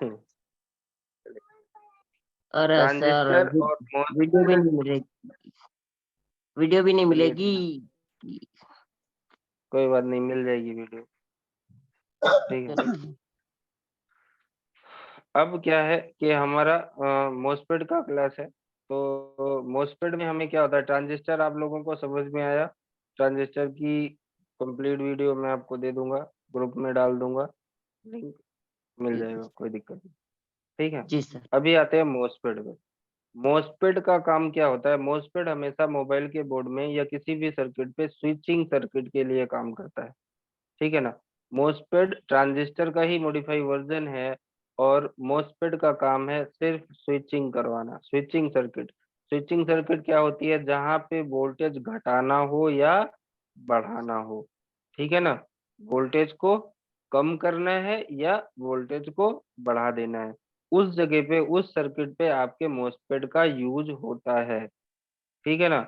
अरे sir, transistor और video भी MOSFET। नहीं मिलेगी, वीडियो भी नहीं चलिए मिलेगी। कोई बात नहीं, मिल जाएगी वीडियो। ठीक है। चलो। अब क्या है कि हमारा मोस्फेट का क्लास है। तो मोस्फेट में हमें क्या होता है, ट्रांजिस्टर आप लोगों को समझ में आया। ट्रांजिस्टर की कंप्लीट वीडियो मैं आपको दे दूंगा, ग्रुप में डाल दूंगा, लिंक मिल जाएगा, कोई दिक्कत नहीं। ठीक है। जी सर। अभी आते हैं मोस्फेट में। मोस्फेट का काम क्या होता है, मोस्फेट हमेशा मोबाइल के बोर्ड में या किसी भी सर्किट पे स्विचिंग सर्किट के लिए काम करता है। ठीक है ना। मोस्फेट ट्रांजिस्टर का ही मॉडिफाई वर्जन है। और मोस्फेट का काम है सिर्फ स्विचिंग करवाना, स्विचिंग सर्किट। स्विचिंग सर्किट क्या होती है, जहां पे वोल्टेज घटाना हो या बढ़ाना हो। ठीक है ना। वोल्टेज को कम करना है या वोल्टेज को बढ़ा देना है, उस जगह पे, उस सर्किट पे आपके मोस्फेट का यूज होता है। ठीक है ना।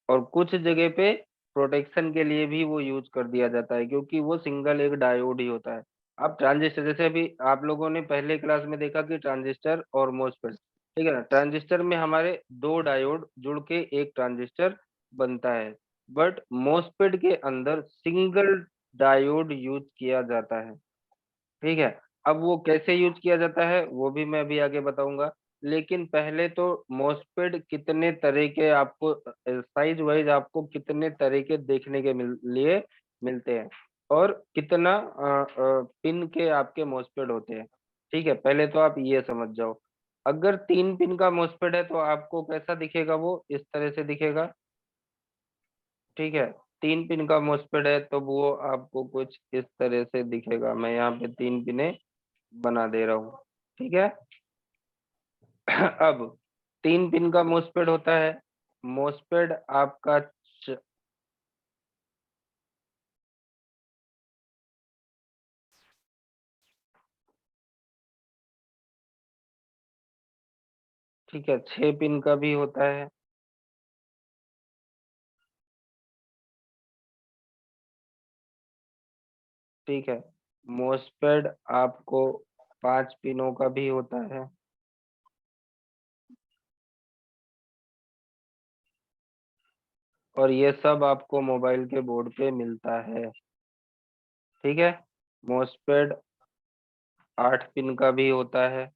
और कुछ जगह पे प्रोटेक्शन के लिए भी वो यूज कर दिया जाता है, क्योंकि वो सिंगल एक डायोड ही होता है। अब ट्रांजिस्टर, जैसे अभी आप लोगों ने पहले क्लास में देखा कि ट्रांजिस्टर और मोस्फेट, ठीक है ना, ट्रांजिस्टर में हमारे दो डायोड जुड़ के एक ट्रांजिस्टर बनता है। बट मोस्फेट के अंदर सिंगल डायोड यूज किया जाता है। ठीक है। अब वो कैसे यूज किया जाता है वो भी मैं अभी आगे बताऊंगा। लेकिन पहले तो मोस्फेट कितने तरह के आपको, साइज वाइज आपको कितने तरह के देखने के लिए मिलते हैं, और कितना पिन के आपके मोस्फेट होते हैं। ठीक है, पहले तो आप ये समझ जाओ। अगर 3 पिन का मोस्फेट है तो आपको कैसा दिखेगा, वो इस तरह से दिखेगा। ठीक है। 3 पिन का मोस्फेट है तो वो आपको कुछ इस तरह से दिखेगा। मैं यहाँ पे 3 पिने बना दे रहा हूँ। ठीक है। अब 3 पिन का मोस्फेट होता है। मोस्फेट आपका च- ठीक है, 6 पिन का भी होता है। ठीक है। मोस्फेट आपको 5 पिनों का भी होता है। और ये सब आपको मोबाइल के बोर्ड पे मिलता है। ठीक है। मोस्फेट 8 पिन का भी होता है।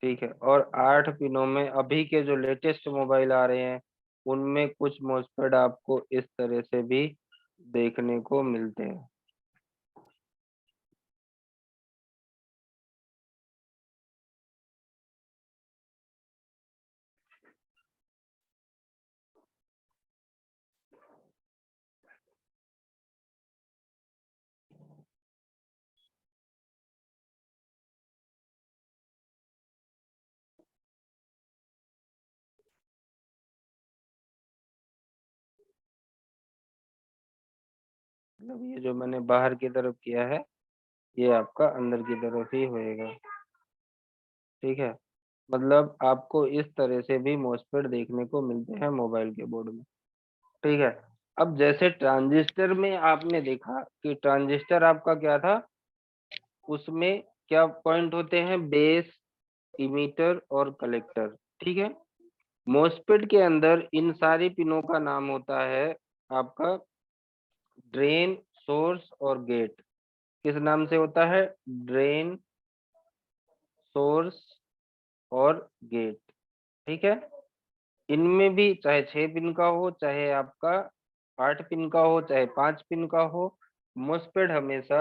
ठीक है। और 8 पिनों में अभी के जो लेटेस्ट मोबाइल आ रहे हैं, उनमें कुछ मोस्फेट आपको इस तरह से भी देखने को मिलते हैं। मतलब ये जो मैंने बाहर की तरफ किया है, ये आपका अंदर की तरफ ही होएगा। ठीक है। मतलब आपको इस तरह से भी मोस्फेट देखने को मिलते हैं मोबाइल के बोर्ड में। ठीक है। अब जैसे ट्रांजिस्टर में आपने देखा कि ट्रांजिस्टर आपका क्या था, उसमें क्या पॉइंट होते हैं, बेस, इमीटर और कलेक्टर। ठीक है। मोस्फेट के अंदर इन सारी पिनों का नाम होता है आपका ड्रेन, सोर्स और गेट। किस नाम से होता है, ड्रेन, सोर्स और गेट। ठीक है। इनमें भी चाहे 6 पिन का हो, चाहे आपका 8 पिन का हो, चाहे 5 पिन का हो, मोस्फेट हमेशा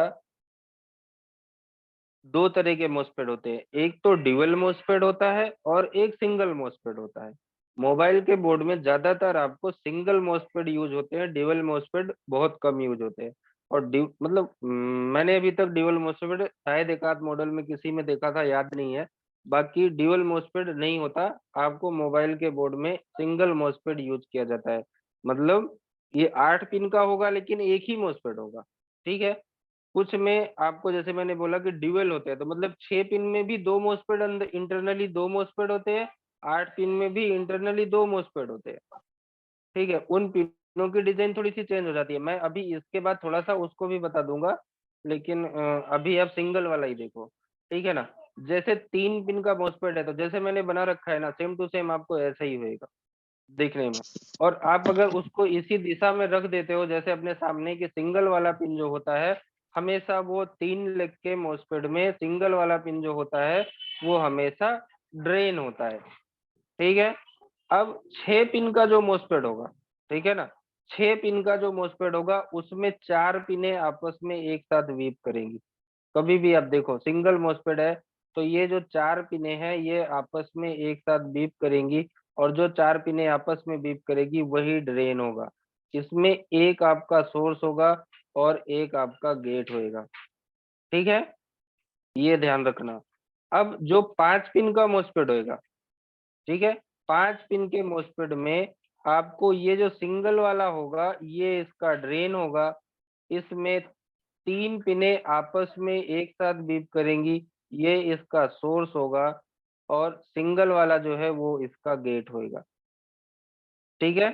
दो तरह के मोस्फेट होते हैं। एक तो ड्यूअल मोस्फेट होता है और एक सिंगल मोस्फेट होता है। मोबाइल के बोर्ड में ज्यादातर आपको सिंगल मोस्फेट यूज होते हैं, ड्यूअल मोस्फेट बहुत कम यूज होते हैं। और मतलब मैंने अभी तक ड्यूअल मोस्फेट शायद एक आध मॉडल में किसी में देखा था, याद नहीं है। बाकी ड्यूअल मोस्फेट नहीं होता। आपको मोबाइल के बोर्ड में सिंगल मोस्फेट यूज किया जाता है। मतलब ये 8 पिन का होगा लेकिन एक ही मोस्फेट होगा। ठीक है। कुछ में आपको जैसे मैंने बोला कि ड्यूअल होते हैं, तो मतलब 6 पिन में भी 2 मोस्फेट अंदर इंटरनली 2 मोस्फेट होते हैं, 8 पिन में भी इंटरनली 2 मोस्फेट होते हैं। ठीक है, उन पिनों की डिजाइन थोड़ी सी चेंज हो जाती है, मैं अभी इसके बाद थोड़ा सा उसको भी बता दूंगा, लेकिन अभी आप सिंगल वाला ही देखो। ठीक है ना, जैसे 3 पिन का मोस्फेट है, तो जैसे मैंने बना रखा है ना, सेम टू सेम आपको ऐसा ही होएगा देखने में। और आप अगर उसको इसी दिशा में रख देते हो, जैसे अपने सामने के सिंगल वाला पिन जो होता है, हमेशा वो 3 लेग के मोस्फेट में सिंगल वाला पिन जो होता है वो हमेशा ड्रेन होता है। ठीक है, अब 6 पिन का जो मोस्फेट होगा, ठीक है ना, 6 पिन का जो मोस्फेट होगा उसमें 4 पिने आपस में एक साथ वीप करेंगी। कभी भी आप देखो सिंगल मोस्फेट है, तो ये जो 4 पिने हैं ये आपस में एक साथ बीप करेंगी, और जो 4 पिने आपस में बीप करेगी वही ड्रेन होगा। इसमें एक आपका सोर्स होगा और एक आपका गेट होएगा। ठीक है, ये ध्यान रखना। अब जो 5 पिन का मोस्फेट होएगा, ठीक है, 5 पिन के मोस्फेट में आपको ये जो सिंगल वाला होगा ये इसका ड्रेन होगा। इसमें 3 पिने आपस में एक साथ बीप करेंगी, ये इसका सोर्स होगा, और सिंगल वाला जो है वो इसका गेट होएगा। ठीक है,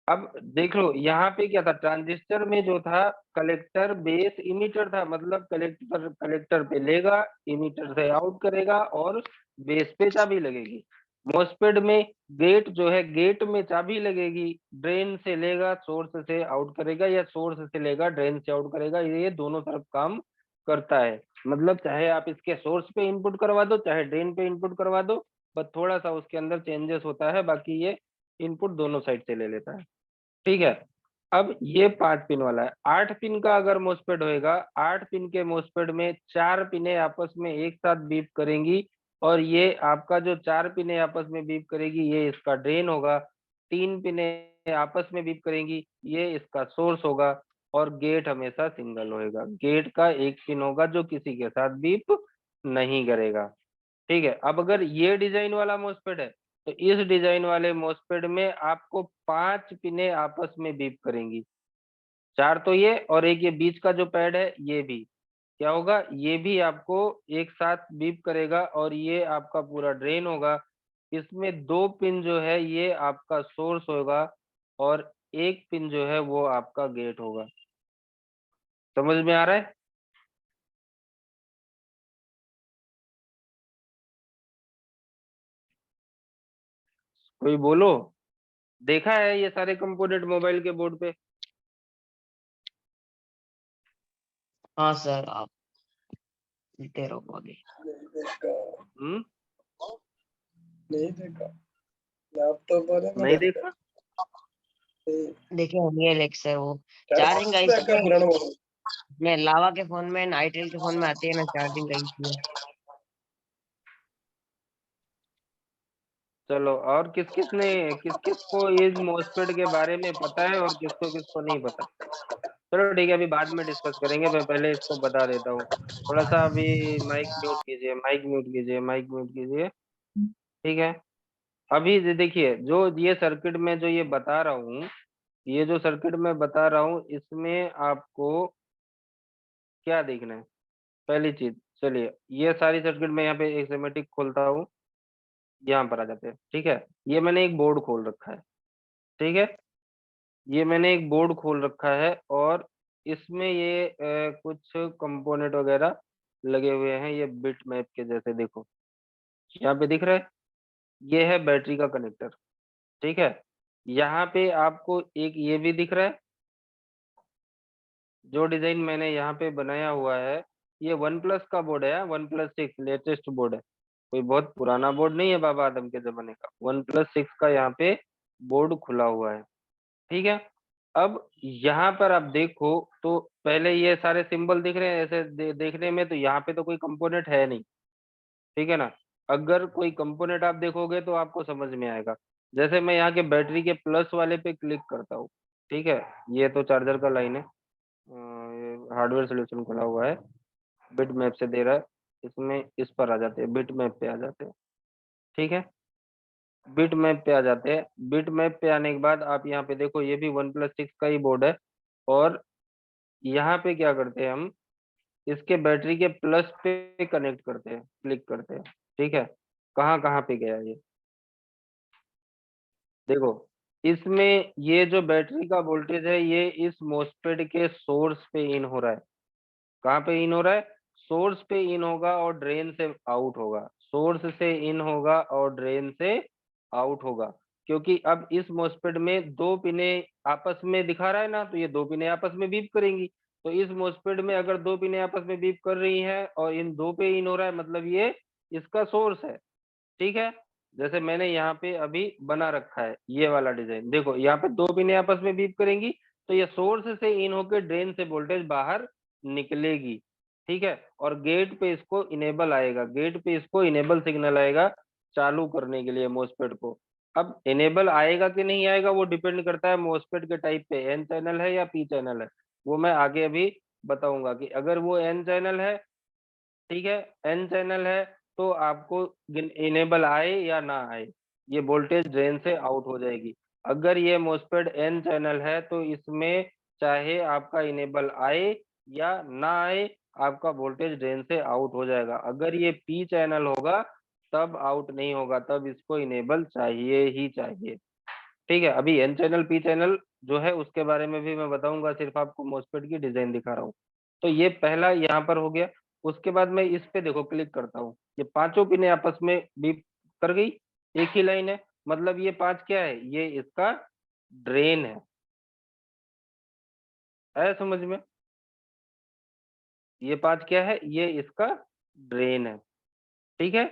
अब देख लो यहाँ पे क्या था, ट्रांजिस्टर में जो था कलेक्टर बेस इमीटर था, मतलब कलेक्टर कलेक्टर पे लेगा, इमीटर से आउट करेगा, और बेस पे चाबी लगेगी। मोस्फेट में गेट जो है, गेट में चाबी लगेगी, ड्रेन से लेगा सोर्स से आउट करेगा, या सोर्स से लेगा ड्रेन से आउट करेगा, ये दोनों तरफ काम करता है। मतलब चाहे आप इसके सोर्स पे इनपुट करवा दो, चाहे ड्रेन पे इनपुट करवा दो, बस थोड़ा सा उसके अंदर चेंजेस होता है, बाकी ये इनपुट दोनों साइड से ले लेता है। ठीक है, अब ये 5 पिन वाला है। 8 पिन का अगर मोस्फेट होएगा, 8 पिन के मोस्फेट में 4 पिने आपस में एक साथ बीप करेंगी, और ये आपका जो 4 पिने आपस में बीप करेगी ये इसका ड्रेन होगा। 3 पिने आपस में बीप करेंगी, ये इसका सोर्स होगा, और गेट हमेशा सिंगल होएगा। गेट का एक पिन होगा जो किसी के साथ बीप नहीं करेगा। ठीक है, अब अगर ये डिजाइन वाला मोस्फेट है, तो इस डिजाइन वाले मोस्फेट में आपको 5 पिने आपस में बीप करेंगी। 4 तो ये, और एक ये बीच का जो पैड है ये भी क्या होगा, ये भी आपको एक साथ बीप करेगा, और ये आपका पूरा ड्रेन होगा। इसमें 2 पिन जो है ये आपका सोर्स होगा, और एक पिन जो है वो आपका गेट होगा। समझ में आ रहा है? कोई बोलो। देखा है ये सारे कंपोनेंट मोबाइल के बोर्ड पे? हाँ सर, आप देते रहो आगे। नहीं देखा। हम्म, नहीं देखा। लैपटॉप वाले में नहीं घर पे देखा? देखे होंगे लेक्चर, वो चार्जिंग का इशू का है। पुराना मॉडल। मैं लावा के फोन में, नाइटेल के फोन में आती है ना, चार्जिंग का इशू है। चलो, और किस किस को इस मॉसफेट के बारे में पता है और किसको किसको नहीं पता? चलो ठीक है, अभी बाद में डिस्कस करेंगे, मैं पहले इसको बता देता हूँ। थोड़ा सा अभी माइक म्यूट कीजिए, माइक म्यूट कीजिए, माइक म्यूट कीजिए। ठीक है, अभी देखिए जो ये सर्किट में जो ये बता रहा हूँ, ये जो सर्किट में बता रहा हूँ इसमें आपको क्या देखना है? पहली चीज, चलिए ये सारी सर्किट में यहाँ पे एक सिमेटिक खोलता हूँ, यहाँ पर आ जाते हैं। ठीक है, ये मैंने एक बोर्ड खोल रखा है। ठीक है, ये मैंने एक बोर्ड खोल रखा है, और इसमें ये कुछ कंपोनेंट वगैरह लगे हुए हैं, ये बिट मैप के जैसे देखो यहाँ पे दिख रहा है, ये है बैटरी का कनेक्टर। ठीक है, यहाँ पे आपको एक ये भी दिख रहा है, जो डिजाइन मैंने यहाँ पे बनाया हुआ है, ये वन प्लस का बोर्ड है, वन प्लस 6 लेटेस्ट बोर्ड है, कोई बहुत पुराना बोर्ड नहीं है बाबा आदम के जमाने का। वन प्लस 6 का यहाँ पे बोर्ड खुला हुआ है। ठीक है, अब यहाँ पर आप देखो तो पहले ये सारे सिंबल दिख रहे हैं ऐसे देखने में, तो यहाँ पे तो कोई कंपोनेंट है नहीं। ठीक है ना, अगर कोई कंपोनेंट आप देखोगे तो आपको समझ में आएगा। जैसे मैं यहाँ के बैटरी के प्लस वाले पे क्लिक करता हूँ, ठीक है, ये तो चार्जर का लाइन है, ये हार्डवेयर सोल्यूशन खुला हुआ है, बिट मैप से दे रहा है, इसमें इस पर आ जाते हैं, बिट मैप पे आ जाते हैं। ठीक है, बिट मैप पे आ जाते हैं। बिट मैप पे आने के बाद आप यहाँ पे देखो, ये भी वन प्लस 6 का ही बोर्ड है, और यहाँ पे क्या करते हैं हम, इसके बैटरी के प्लस पे कनेक्ट करते हैं, क्लिक करते हैं। ठीक है, कहाँ कहाँ पे गया ये, देखो इसमें ये जो बैटरी का वोल्टेज है ये इस मोस्फेट के सोर्स पे इन हो रहा है। कहाँ पे इन हो रहा है, सोर्स पे इन होगा और ड्रेन से आउट होगा, सोर्स से इन होगा और ड्रेन से आउट होगा। क्योंकि अब इस मोस्फेट में दो पिने आपस में दिखा रहा है ना, तो ये दो पिने आपस में बीप करेंगी। तो इस मोस्फेट में अगर दो पिने आपस में बीप कर रही हैं और इन दो पे इन हो रहा है, मतलब ये इसका सोर्स है। ठीक है, जैसे मैंने यहाँ पे अभी बना रखा है ये वाला डिजाइन, देखो यहाँ पे दो पिने आपस में बीप करेंगी, तो ये सोर्स से इन होकर ड्रेन से वोल्टेज बाहर निकलेगी। ठीक है, और गेट पे इसको इनेबल आएगा, गेट पे इसको इनेबल सिग्नल आएगा चालू करने के लिए मोस्फेट को। अब इनेबल आएगा कि नहीं आएगा वो डिपेंड करता है मोस्फेट के टाइप पे, एन चैनल है या पी चैनल है, वो मैं आगे अभी बताऊंगा कि अगर वो एन चैनल है, ठीक है, एन चैनल है, तो आपको इनेबल आए या ना आए ये वोल्टेज ड्रेन से आउट हो जाएगी। अगर ये मोस्फेट एन चैनल है तो इसमें चाहे आपका इनेबल आए या ना आए, आपका वोल्टेज ड्रेन से आउट हो जाएगा। अगर ये पी चैनल होगा तब आउट नहीं होगा, तब इसको इनेबल चाहिए ही चाहिए। ठीक है, अभी एन चैनल पी चैनल जो है उसके बारे में भी मैं बताऊंगा, सिर्फ आपको मोस्फेट की डिजाइन दिखा रहा हूँ। तो ये पहला यहाँ पर हो गया। उसके बाद मैं इस पे देखो क्लिक करता हूँ, ये पांचों पिने आपस में बीप कर गई, एक ही लाइन है, मतलब ये पांच क्या है, ये इसका ड्रेन है। आया समझ में, ये पांच क्या है, ये इसका ड्रेन है। ठीक है,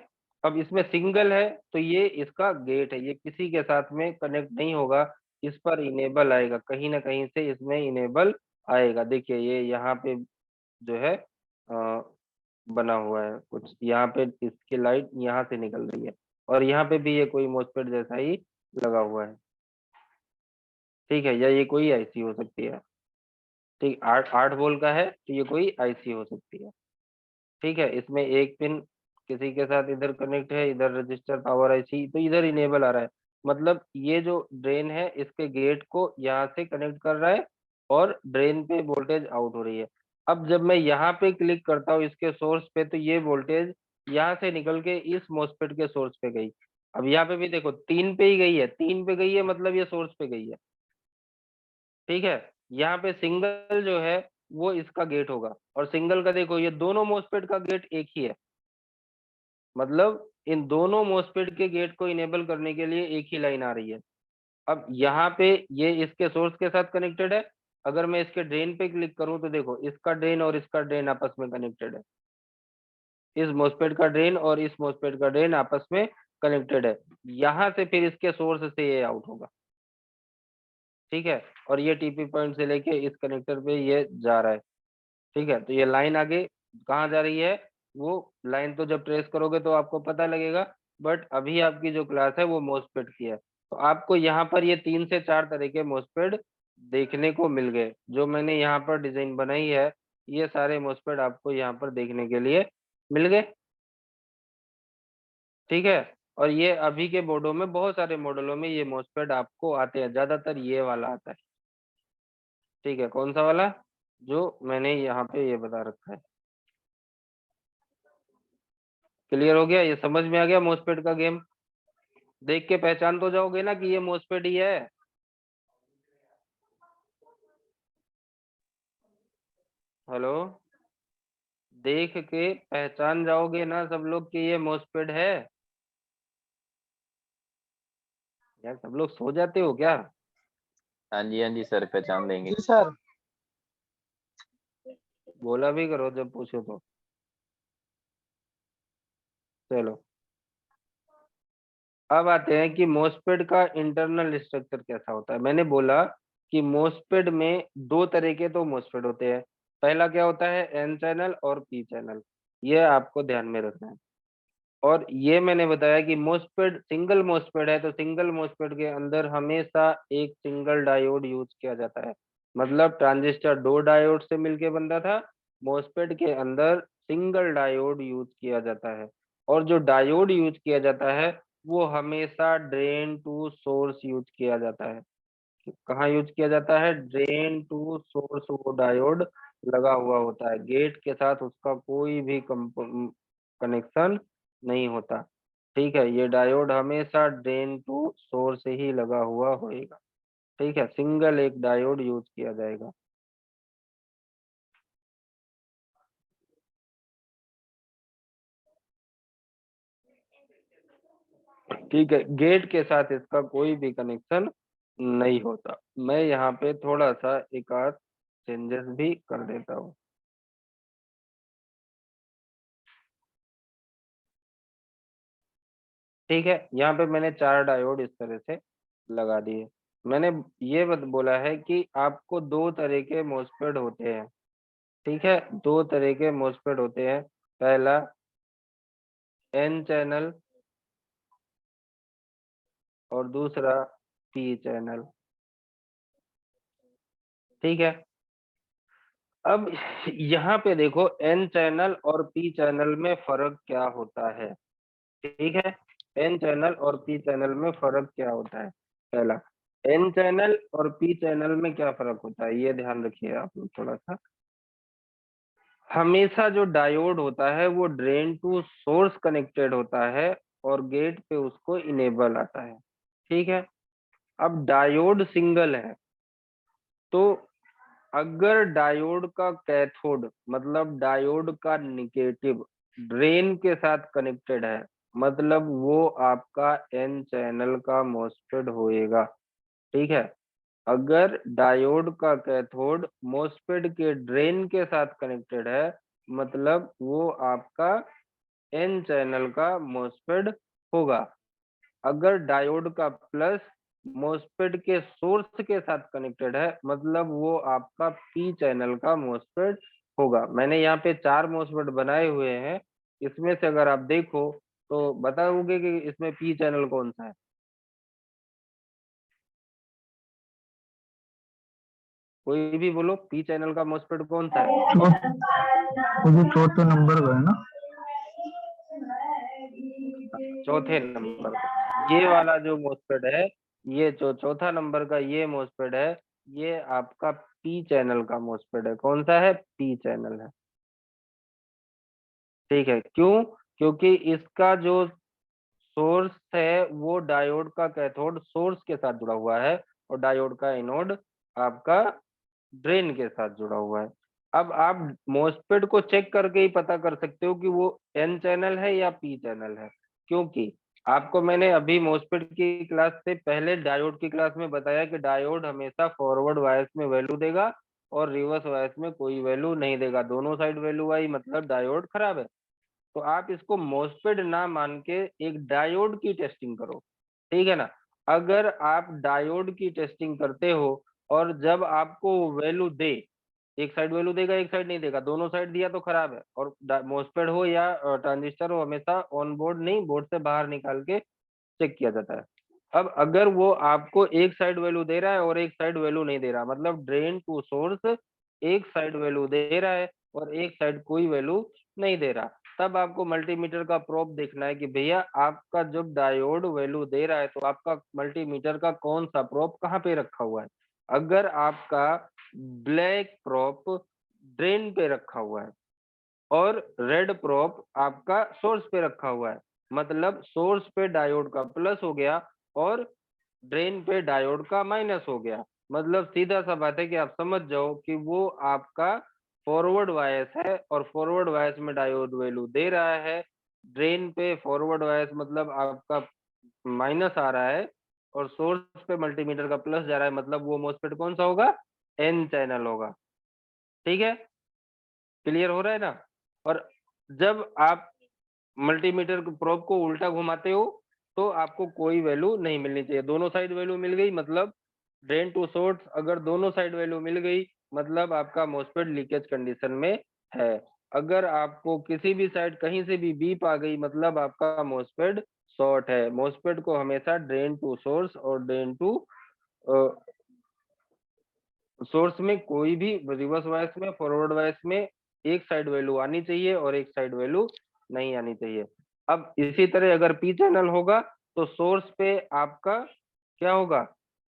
अब इसमें सिंगल है तो ये इसका गेट है, ये किसी के साथ में कनेक्ट नहीं होगा, इस पर इनेबल आएगा, कहीं ना कहीं से इसमें इनेबल आएगा। देखिए ये यहाँ पे जो है बना हुआ है कुछ, यहाँ पे इसकी लाइट यहाँ से निकल रही है, और यहाँ पे भी ये कोई मॉस्फेट जैसा ही लगा हुआ है। ठीक है, या ये कोई आईसी हो सकती है। ठीक, 8 8 वोल्ट का है तो ये कोई आईसी हो सकती है। ठीक है, इसमें एक पिन किसी के साथ इधर कनेक्ट है, इधर रजिस्टर पावर आईसी, तो इधर इनेबल आ रहा है, मतलब ये जो ड्रेन है इसके गेट को यहाँ से कनेक्ट कर रहा है और ड्रेन पे वोल्टेज आउट हो रही है। अब जब मैं यहाँ पे क्लिक करता हूँ इसके सोर्स पे, तो ये वोल्टेज यहाँ से निकल के इस मोस्फेट के सोर्स पे गई। अब यहाँ पे भी देखो तीन पे ही गई है, तीन पे गई है मतलब ये सोर्स पे गई है। ठीक है, यहाँ पे सिंगल जो है वो इसका गेट होगा, और सिंगल का देखो ये दोनों मोस्फेट का गेट एक ही है, मतलब इन दोनों मोस्फेट के गेट को इनेबल करने के लिए एक ही लाइन आ रही है। अब यहाँ पे ये इसके सोर्स के साथ कनेक्टेड है, अगर मैं इसके ड्रेन पे क्लिक करूं तो देखो इसका ड्रेन और इसका ड्रेन आपस में कनेक्टेड है, इस मोस्फेट का ड्रेन और इस मोस्फेट का ड्रेन आपस में कनेक्टेड है। यहाँ से फिर इसके सोर्स से ये आउट होगा। ठीक है, और ये टीपी पॉइंट से लेके इस कनेक्टर पे ये जा रहा है। ठीक है, तो ये लाइन आगे कहाँ जा रही है, वो लाइन तो जब ट्रेस करोगे तो आपको पता लगेगा, बट अभी आपकी जो क्लास है वो मोस्फेट की है। तो आपको यहाँ पर ये 3 से 4 तरह के मोस्फेट देखने को मिल गए, जो मैंने यहाँ पर डिजाइन बनाई है, ये सारे मोस्फेट आपको यहाँ पर देखने के लिए मिल गए। ठीक है, और ये अभी के बोर्डों में बहुत सारे मॉडलों में ये मोस्फेट आपको आते हैं, ज्यादातर ये वाला आता है। ठीक है, कौन सा वाला, जो मैंने यहाँ पे ये बता रखा है। क्लियर हो गया, ये समझ में आ गया मोस्फेट का गेम, देख के पहचान तो जाओगे ना कि ये मोस्फेट ही है। हेलो, देख के पहचान जाओगे ना सब लोग कि ये मोस्फेट है। यार सब लोग सो जाते हो क्या, हाँ जी सर, पहचान लेंगे। जी सर। बोला भी करो जब पूछो तो। चलो, अब आते हैं कि मोस्फेट का इंटरनल स्ट्रक्चर कैसा होता है। मैंने बोला कि मोस्फेट में दो तरह के तो मोस्फेट होते हैं, पहला क्या होता है, एन चैनल और पी चैनल, ये आपको ध्यान में रखना है। और ये मैंने बताया कि मोस्फेट सिंगल मोस्फेट है तो सिंगल मोस्फेट के अंदर हमेशा एक सिंगल डायोड यूज किया जाता है, मतलब ट्रांजिस्टर दो डायोड से मिलके बनता था, मोस्फेट के अंदर सिंगल डायोड यूज किया जाता है। और जो डायोड यूज किया जाता है वो हमेशा ड्रेन टू सोर्स यूज किया जाता है, कहाँ यूज किया जाता है? ड्रेन टू सोर्स वो डायोड लगा हुआ होता है, गेट के साथ उसका कोई भी कनेक्शन नहीं होता। ठीक है, ये डायोड हमेशा ड्रेन टू सोर्स ही लगा हुआ होएगा। ठीक है, सिंगल एक डायोड यूज किया जाएगा। ठीक है, गेट के साथ इसका कोई भी कनेक्शन नहीं होता। मैं यहाँ पे थोड़ा सा एक आध चेंजेस भी कर देता हूँ। ठीक है, यहाँ पे मैंने 4 डायोड इस तरह से लगा दिए। मैंने ये बोला है कि आपको 2 तरह के मोस्फेट होते हैं। ठीक है, 2 तरह के मोस्फेट होते हैं। पहला एन चैनल और दूसरा पी चैनल। ठीक है, अब यहाँ पे देखो एन चैनल और पी चैनल में फर्क क्या होता है। ठीक है, एन चैनल और पी चैनल में फर्क क्या होता है? पहला, एन चैनल और पी चैनल में क्या फर्क होता है, ये ध्यान रखिए आप लोग थोड़ा सा। हमेशा जो डायोड होता है वो ड्रेन टू सोर्स कनेक्टेड होता है और गेट पे उसको इनेबल आता है। ठीक है, अब डायोड सिंगल है तो अगर डायोड का कैथोड मतलब डायोड का निगेटिव ड्रेन के साथ कनेक्टेड है, मतलब वो आपका एन चैनल का मोस्फेट होएगा। ठीक है, अगर डायोड का कैथोड मोस्फेट के ड्रेन के साथ कनेक्टेड है, मतलब वो आपका एन चैनल का मोस्फेट होगा। अगर डायोड का प्लस मोस्फेट के सोर्स के साथ कनेक्टेड है, मतलब वो आपका पी चैनल का मोस्फेट होगा। मैंने यहाँ पे 4 मोस्फेट बनाए हुए हैं, इसमें से अगर आप देखो तो बताओगे कि इसमें पी चैनल कौन सा है? कोई भी बोलो, पी चैनल का मोस्फेट कौन सा है? वो जो चौथे नंबर का है ना, चौथे नंबर का ये वाला जो मोस्फेट है, ये जो चौथा नंबर का ये मोस्फेट है, ये आपका पी चैनल का मोस्फेट है। कौन सा है? पी चैनल है। ठीक है, क्यों? क्योंकि इसका जो सोर्स है वो डायोड का कैथोड सोर्स के साथ जुड़ा हुआ है और डायोड का एनोड आपका ड्रेन के साथ जुड़ा हुआ है। अब आप मोस्फेट को चेक करके ही पता कर सकते हो कि वो एन चैनल है या पी चैनल है, क्योंकि आपको मैंने अभी मोस्फेट की क्लास से पहले डायोड की क्लास में बताया कि डायोड हमेशा फॉरवर्ड बायस में वैल्यू देगा और रिवर्स बायस में कोई वैल्यू नहीं देगा। दोनों साइड वैल्यू आई मतलब डायोड खराब है। तो आप इसको मोस्फेट ना मान के एक डायोड की टेस्टिंग करो। ठीक है ना, अगर आप डायोड की टेस्टिंग करते हो और जब आपको वैल्यू दे, एक साइड वैल्यू देगा एक साइड नहीं देगा, दोनों साइड दिया तो खराब है। और मोस्फेट हो या ट्रांजिस्टर हो, हमेशा ऑन बोर्ड नहीं बोर्ड से बाहर निकाल के चेक किया जाता है। अब अगर वो आपको एक साइड वैल्यू दे रहा है और एक साइड वैल्यू नहीं दे रहा, मतलब ड्रेन टू सोर्स एक साइड वैल्यू दे रहा है और एक साइड कोई वैल्यू नहीं दे रहा, तब आपको मल्टीमीटर का प्रोब देखना है कि भैया आपका जब डायोड वैल्यू दे रहा है तो आपका मल्टीमीटर का कौन सा प्रोब कहाँ पे रखा हुआ है। अगर आपका ब्लैक प्रोब ड्रेन पे रखा हुआ है और रेड प्रोब आपका सोर्स पे रखा हुआ है, मतलब सोर्स पे डायोड का प्लस हो गया और ड्रेन पे डायोड का माइनस हो गया। मतलब सीधा सा बात है कि आप समझ जाओ कि वो आपका फॉरवर्ड वायस है और फॉरवर्ड वायस में डायोड वैल्यू दे रहा है, ड्रेन पे फॉरवर्ड वायस मतलब आपका माइनस आ रहा है और सोर्स पे मल्टीमीटर का प्लस जा रहा है, मतलब वो मोस्फेट कौन सा होगा? एन चैनल होगा। ठीक है, क्लियर हो रहा है ना? और जब आप मल्टीमीटर प्रोब को उल्टा घुमाते हो तो आपको कोई वैल्यू नहीं मिलनी चाहिए। दोनों साइड वैल्यू मिल गई मतलब ड्रेन टू सोर्स, अगर दोनों साइड वैल्यू मिल गई मतलब आपका मोस्फेट लीकेज कंडीशन में है। अगर आपको किसी भी साइड कहीं से भी बीप आ गई मतलब आपका मोस्फेट शॉर्ट है। मोस्फेट को हमेशा ड्रेन टू सोर्स और ड्रेन टू सोर्स में कोई भी रिवर्स वायस में फॉरवर्ड वायस में एक साइड वैल्यू आनी चाहिए और एक साइड वैल्यू नहीं आनी चाहिए। अब इसी तरह अगर पी चैनल होगा तो सोर्स पे आपका क्या होगा?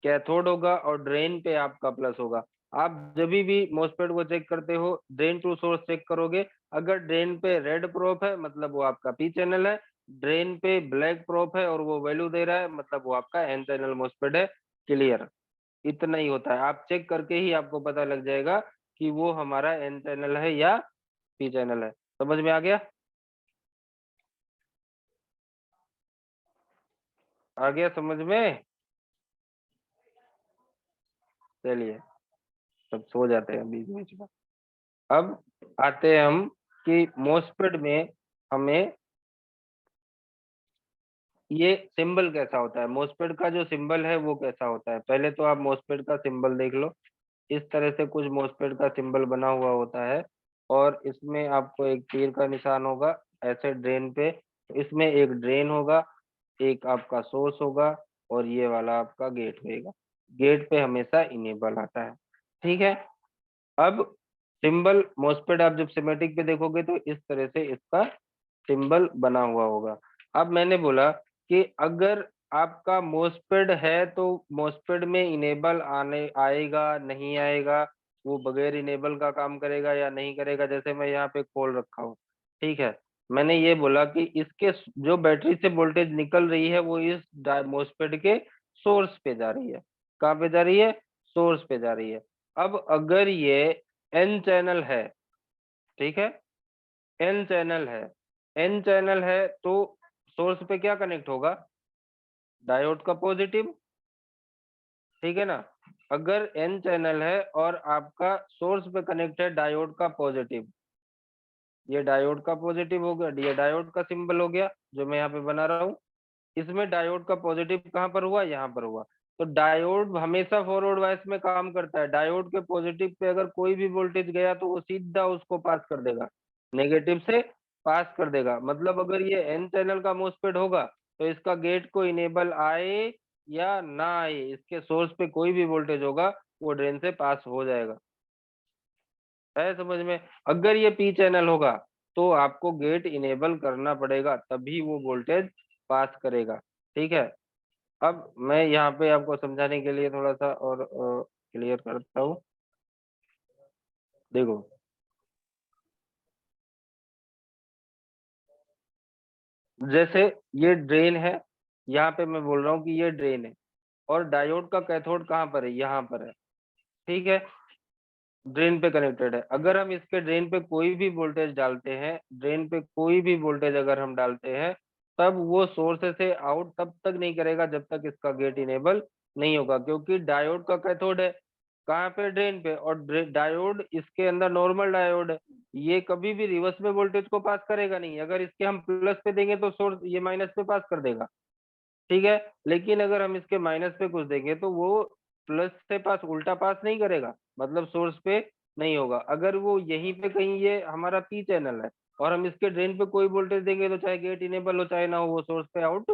कैथोड होगा और ड्रेन पे आपका प्लस होगा। आप जब भी मोस्फेट को चेक करते हो ड्रेन टू सोर्स चेक करोगे, अगर ड्रेन पे रेड प्रोप है मतलब वो आपका पी चैनल है, ड्रेन पे ब्लैक प्रोप है और वो वैल्यू दे रहा है मतलब वो आपका एन चैनल मोस्फेट है। क्लियर, इतना ही होता है। आप चेक करके ही आपको पता लग जाएगा कि वो हमारा एन चैनल है या पी चैनल है। समझ में आ गया? आ गया समझ में? चलिए, सब सो जाते हैं बीच बीच में। अब आते हैं हम कि मोस्फेट में हमें ये सिंबल कैसा होता है, मोस्फेट का जो सिंबल है वो कैसा होता है। पहले तो आप मोस्फेट का सिंबल देख लो। इस तरह से कुछ मोस्फेट का सिंबल बना हुआ होता है और इसमें आपको एक तीर का निशान होगा ऐसे ड्रेन पे। इसमें एक ड्रेन होगा, एक आपका सोर्स होगा और ये वाला आपका गेट होगा। गेट पे हमेशा इनेबल आता है। ठीक है, अब सिंबल मोस्फेट आप जब सिमेटिक पे देखोगे तो इस तरह से इसका सिंबल बना हुआ होगा। अब मैंने बोला कि अगर आपका मोस्फेट है तो मोस्फेट में इनेबल आने आएगा नहीं आएगा, वो बगैर इनेबल का काम करेगा या नहीं करेगा। जैसे मैं यहाँ पे खोल रखा हूँ, ठीक है, मैंने ये बोला कि इसके जो बैटरी से वोल्टेज निकल रही है वो इस मोस्फेट के सोर्स पे जा रही है। कहाँ पे जा रही है? सोर्स पे जा रही है। अब अगर ये एन चैनल है, ठीक है, एन चैनल है, एन चैनल है तो सोर्स पे क्या कनेक्ट होगा? डायोड का पॉजिटिव, ठीक है ना। अगर एन चैनल है और आपका सोर्स पे कनेक्ट है डायोड का पॉजिटिव, ये डायोड का पॉजिटिव हो गया, ये डायोड का सिंबल हो गया जो मैं यहाँ पे बना रहा हूँ। इसमें डायोड का पॉजिटिव कहाँ पर हुआ? यहाँ पर हुआ। तो डायोड हमेशा फॉरवर्ड वाइस में काम करता है। डायोड के पॉजिटिव पे अगर कोई भी वोल्टेज गया तो वो सीधा उसको पास कर देगा, नेगेटिव से पास कर देगा। मतलब अगर ये एन चैनल का मोस्फेट होगा तो इसका गेट को इनेबल आए या ना आए, इसके सोर्स पे कोई भी वोल्टेज होगा वो ड्रेन से पास हो जाएगा। है समझ में? अगर ये पी चैनल होगा तो आपको गेट इनेबल करना पड़ेगा तभी वो वोल्टेज पास करेगा। ठीक है, अब मैं यहाँ पे आपको समझाने के लिए थोड़ा सा और क्लियर करता हूँ। देखो, जैसे ये ड्रेन है, यहाँ पे मैं बोल रहा हूँ कि ये ड्रेन है और डायोड का कैथोड कहाँ पर है? यहाँ पर है। ठीक है, ड्रेन पे कनेक्टेड है। अगर हम इसके ड्रेन पे कोई भी वोल्टेज डालते हैं, ड्रेन पे कोई भी वोल्टेज अगर हम डालते हैं, तब वो सोर्स से आउट तब तक नहीं करेगा जब तक इसका गेट इनेबल नहीं होगा, क्योंकि डायोड का कैथोड है कहाँ पे? ड्रेन पे। और डायोड इसके अंदर नॉर्मल डायोड है, ये कभी भी रिवर्स में वोल्टेज को पास करेगा नहीं। अगर इसके हम प्लस पे देंगे तो सोर्स ये माइनस पे पास कर देगा। ठीक है, लेकिन अगर हम इसके माइनस पे कुछ देंगे तो वो प्लस से पास उल्टा पास नहीं करेगा, मतलब सोर्स पे नहीं होगा। अगर वो यहीं पे कहीं, ये हमारा पी चैनल है और हम इसके ड्रेन पे कोई वोल्टेज देंगे तो चाहे गेट इनेबल हो चाहे ना हो, वो सोर्स पे आउट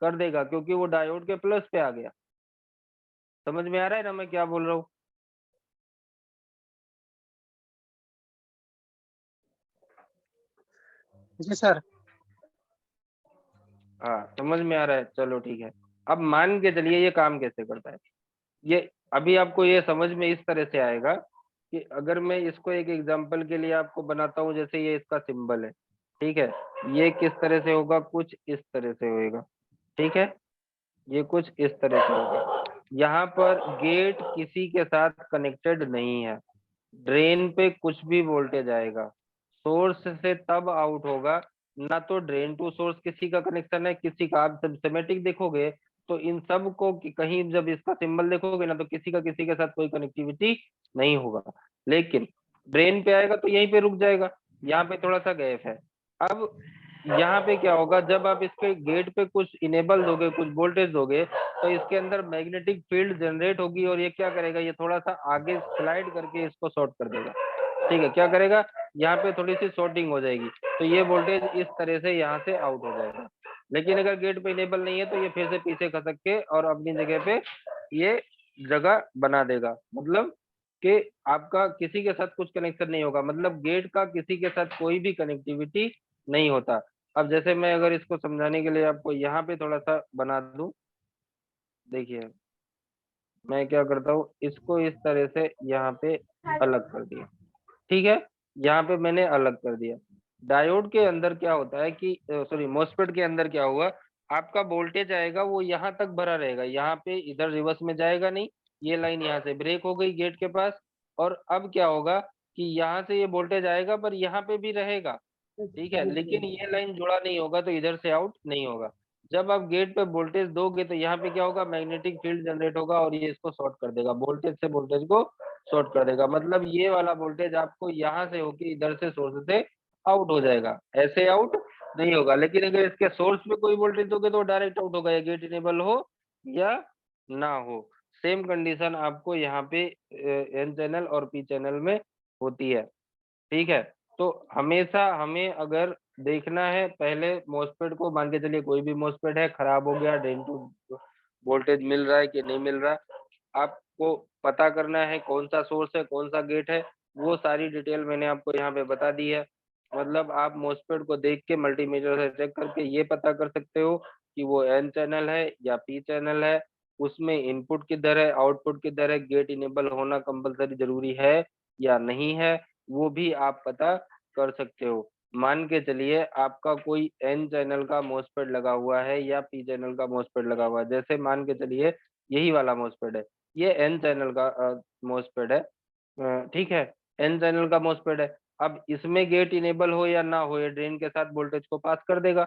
कर देगा क्योंकि वो डायोड के प्लस पे आ गया। समझ में आ रहा है ना मैं क्या बोल रहा हूँ? जी सर। हाँ, समझ में आ रहा है, चलो ठीक है। अब मान के चलिए ये काम कैसे करता है, ये अभी आपको ये समझ में इस तरह से आएगा कि अगर मैं इसको एक एग्जांपल के लिए आपको बनाता हूँ, जैसे ये इसका सिंबल है, ठीक है, ये किस तरह से होगा? कुछ इस तरह से होएगा। ठीक है, ये कुछ इस तरह से होगा। यहाँ पर गेट किसी के साथ कनेक्टेड नहीं है, ड्रेन पे कुछ भी वोल्टेज आएगा सोर्स से तब आउट होगा। ना तो ड्रेन टू सोर्स किसी का कनेक्शन है, किसी का। आप जब सिमेटिक देखोगे तो इन सब को कहीं जब इसका सिंबल देखोगे ना तो किसी का किसी के साथ कोई कनेक्टिविटी नहीं होगा। लेकिन ड्रेन पे आएगा तो यहीं पे रुक जाएगा, यहाँ पे थोड़ा सा गैप है। अब यहाँ पे क्या होगा, जब आप इसके गेट पे कुछ इनेबल दोगे, कुछ वोल्टेज दोगे, तो इसके अंदर मैग्नेटिक फील्ड जनरेट होगी और ये क्या करेगा, ये थोड़ा सा आगे स्लाइड करके इसको शॉर्ट कर देगा। ठीक है, क्या करेगा, यहाँ पे थोड़ी सी शॉर्टिंग हो जाएगी तो ये वोल्टेज इस तरह से यहाँ से आउट हो जाएगा। लेकिन अगर गेट पे इनेबल नहीं है तो ये फिर से पीछे खसक के और अपनी जगह पे ये जगह बना देगा। मतलब कि आपका किसी के साथ कुछ कनेक्शन नहीं होगा, मतलब गेट का किसी के साथ कोई भी कनेक्टिविटी नहीं होता। अब जैसे मैं अगर इसको समझाने के लिए आपको यहाँ पे थोड़ा सा बना दूं, देखिए मैं क्या करता हूँ, इसको इस तरह से यहाँ पे अलग कर दिया, ठीक है, यहाँ पे मैंने अलग कर दिया। डायोड के अंदर क्या होता है कि सॉरी मोस्फेट के अंदर क्या हुआ, आपका वोल्टेज आएगा वो यहाँ तक भरा रहेगा, यहाँ पे इधर रिवर्स में जाएगा नहीं, ये लाइन यहाँ से ब्रेक हो गई गेट के पास, और अब क्या होगा कि यहाँ से ये वोल्टेज आएगा पर यहाँ पे भी रहेगा, ठीक है, लेकिन ये लाइन जुड़ा नहीं होगा तो इधर से आउट नहीं होगा। जब आप गेट पे वोल्टेज दोगे तो यहाँ पे क्या होगा, मैग्नेटिक फील्ड जनरेट होगा और ये इसको शॉर्ट कर देगा, वोल्टेज से वोल्टेज को शॉर्ट कर देगा, मतलब ये वाला वोल्टेज आपको यहाँ से होके इधर से सोर्स से आउट हो जाएगा, ऐसे आउट नहीं होगा। लेकिन अगर इसके सोर्स पे कोई वोल्टेज दोगे तो डायरेक्ट आउट होगा, या गेट इनेबल हो या ना हो। सेम कंडीशन आपको यहाँ पे एन चैनल और पी चैनल में होती है, ठीक है। तो हमेशा हमें अगर देखना है, पहले मोस्फेट को मान के चलिए कोई भी मोस्फेट है, खराब हो गया, ड्रेन टू वोल्टेज मिल रहा है कि नहीं मिल रहा, आपको पता करना है कौन सा सोर्स है कौन सा गेट है, वो सारी डिटेल मैंने आपको यहाँ पे बता दी है। मतलब आप मोस्फेट को देख के मल्टीमीटर से चेक करके ये पता कर सकते हो कि वो एन चैनल है या पी चैनल है, उसमें इनपुट किधर है आउटपुट किधर है, गेट इनेबल होना कंपलसरी जरूरी है या नहीं है, वो भी आप पता कर सकते हो। मान के चलिए आपका कोई एन चैनल का मोस्फेट लगा हुआ है या पी चैनल का मोस्फेट लगा हुआ है, जैसे मान के चलिए यही वाला मोस्फेट है, ये एन चैनल का मोस्फेट है, ठीक है, एन चैनल का मोस्फेट है। अब इसमें गेट इनेबल हो या ना हो, ये ड्रेन के साथ वोल्टेज को पास कर देगा।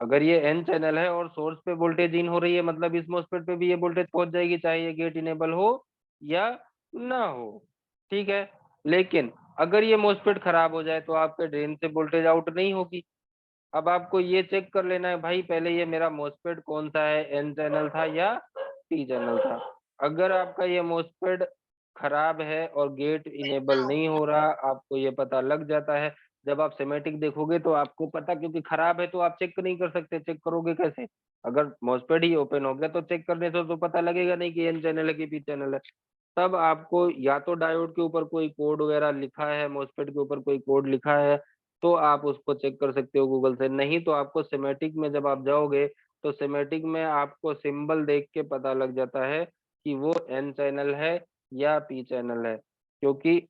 अगर ये एन चैनल है और सोर्स पे वोल्टेज इन हो रही है, मतलब इस मोस्फेट पे भी ये वोल्टेज पहुंच जाएगी, चाहे ये गेट इनेबल हो या ना हो, ठीक है। लेकिन अगर ये मोस्फेट खराब हो जाए तो आपके ड्रेन से वोल्टेज आउट नहीं होगी। अब आपको ये चेक कर लेना है भाई, पहले ये मेरा मोस्फेट कौन सा है, एन चैनल था या पी चैनल था। अगर आपका ये मोस्फेट खराब है और गेट इनेबल नहीं हो रहा, आपको ये पता लग जाता है। जब आप सिमेटिक देखोगे तो आपको पता, क्योंकि खराब है तो आप चेक नहीं कर सकते, चेक करोगे कैसे, अगर मोस्फेट ही ओपन हो गया तो चेक करने से तो पता लगेगा नहीं कि एन चैनल है कि पी चैनल है। तब आपको या तो डायोड के ऊपर कोई कोड वगैरह लिखा है, मोस्फेट के ऊपर कोई कोड लिखा है तो आप उसको चेक कर सकते हो गूगल से, नहीं तो आपको सिमेटिक में जब आप जाओगे तो सिमेटिक में आपको सिंबल देख के पता लग जाता है कि वो एन चैनल है या पी चैनल है। क्योंकि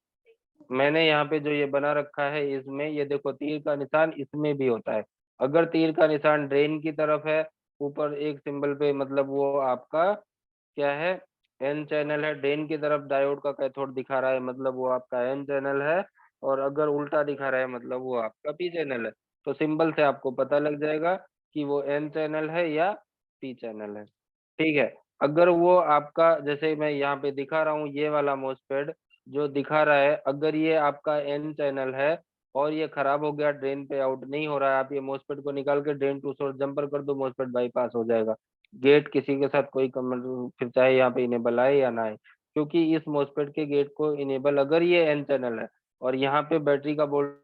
मैंने यहाँ पे जो ये बना रखा है इसमें ये देखो तीर का निशान इसमें भी होता है, अगर तीर का निशान ड्रेन की तरफ है ऊपर एक सिंबल पे, मतलब वो आपका क्या है, एन चैनल है, ड्रेन की तरफ डायोड का कैथोड दिखा रहा है मतलब वो आपका एन चैनल है, और अगर उल्टा दिखा रहा है मतलब वो आपका पी चैनल है। तो सिंबल से आपको पता लग जाएगा कि वो एन चैनल है या पी चैनल है, ठीक है। अगर वो आपका जैसे मैं यहाँ पे दिखा रहा हूँ ये वाला मोस्फेट जो दिखा रहा है, अगर ये आपका एन चैनल है और ये खराब हो गया, ड्रेन पे आउट नहीं हो रहा है, आप ये मोस्फेट को निकाल के ड्रेन टू सोर्स जंपर कर दो, मोस्फेट बाईपास हो जाएगा। गेट किसी के साथ कोई कमेंट, फिर चाहे यहाँ पे इनेबल आए या ना आए, क्योंकि इस मोस्फेट के गेट को इनेबल अगर ये एन चैनल है और यहाँ पे बैटरी का वोल्ट